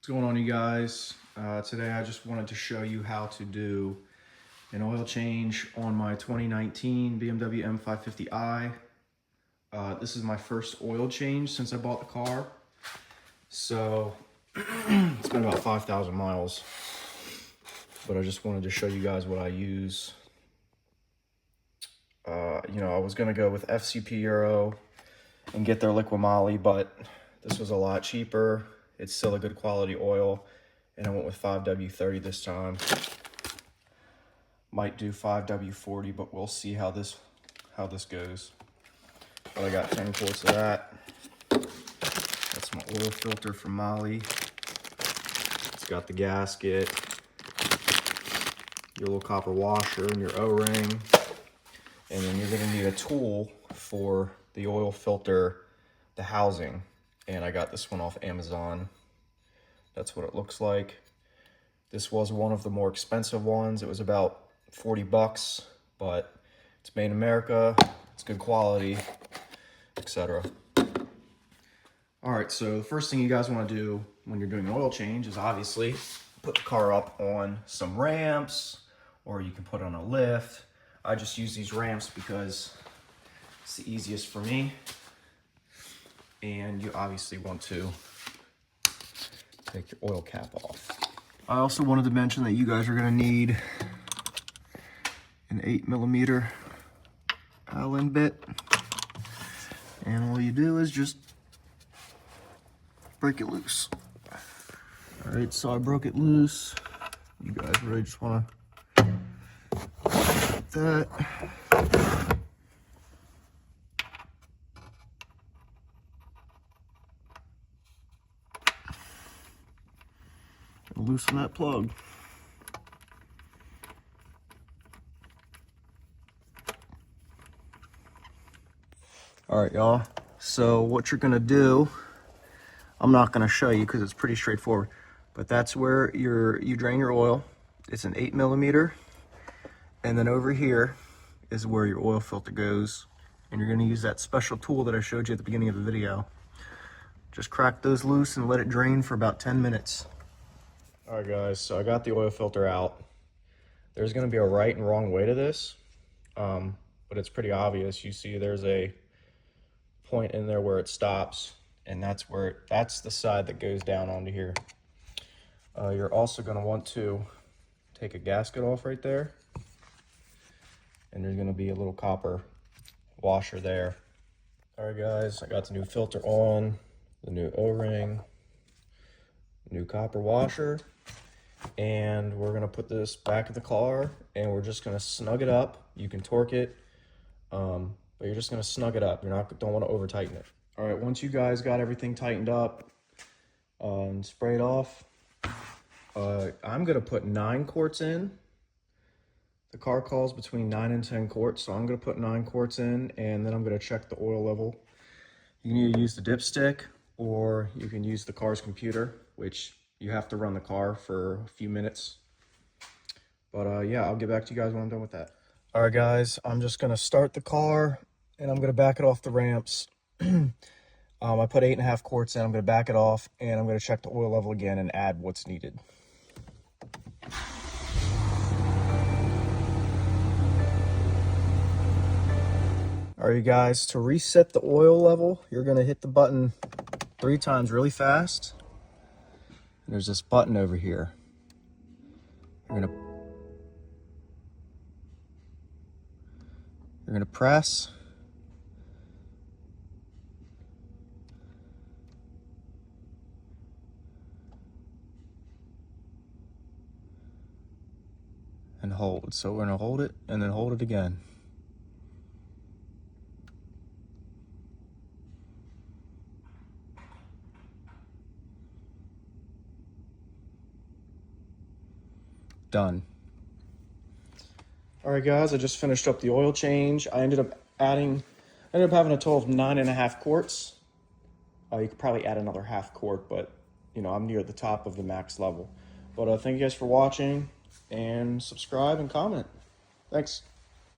What's going on, you guys? Today I just wanted to show you how to do an oil change on my 2019 BMW M550i. This is my first oil change since I bought the car. So it's been about 5,000 miles, but I just wanted to show you guys what I use. I was gonna go with FCP Euro and get their liquid MAHLE, but this was a lot cheaper. It's still a good quality oil, and I went with 5W30 this time. Might do 5W40, but we'll see how this goes. But I got 10 quarts of that. That's my oil filter from MAHLE. It's got the gasket, your little copper washer, and your O-ring. And then you're gonna need a tool for the oil filter, the housing. And I got this one off Amazon. That's what it looks like. This was one of the more expensive ones. It was about 40 bucks, but it's made in America, it's good quality, etc. All right, so the first thing you guys wanna do when you're doing an oil change is obviously put the car up on some ramps, or you can put it on a lift. I just use these ramps because it's the easiest for me. And you obviously want to take your oil cap off. I also wanted to mention that you guys are gonna need an 8mm Allen bit. And all you do is just break it loose. All right, so I broke it loose. You guys really just wanna that. Loosen that plug. All right, y'all. So what you're gonna do, I'm not gonna show you because it's pretty straightforward, but that's where you drain your oil. It's an 8mm, and then over here is where your oil filter goes, and you're gonna use that special tool that I showed you at the beginning of the video. Just crack those loose and let it drain for about 10 minutes. All right, guys, so I got the oil filter out. There's gonna be a right and wrong way to this, but it's pretty obvious. You see there's a point in there where it stops, and that's the side that goes down onto here. You're also gonna want to take a gasket off right there, and there's gonna be a little copper washer there. All right, guys, I got the new filter on, the new O-ring, new copper washer, and we're gonna put this back in the car, and we're just gonna snug it up. You can torque it, but you're just gonna snug it up. Don't want to over tighten it. All right, once you guys got everything tightened up and sprayed off, I'm gonna put 9 quarts in. The car calls between 9 and 10 quarts, so I'm gonna put 9 quarts in, and then I'm gonna check the oil level. You can either use the dipstick, or you can use the car's computer, which you have to run the car for a few minutes. But yeah, I'll get back to you guys when I'm done with that. All right, guys, I'm just gonna start the car, and I'm gonna back it off the ramps. I put 8.5 quarts in. I'm gonna back it off, and I'm gonna check the oil level again and add what's needed. All right, you guys, to reset the oil level, you're gonna hit the button 3 times really fast. There's this button over here. You're gonna press. And hold. So we're gonna hold it and then hold it again. Done. All right, guys, I just finished up the oil change. I ended up having a total of 9.5 quarts. You could probably add another half quart, but I'm near the top of the max level. But thank you guys for watching, and subscribe and comment. Thanks.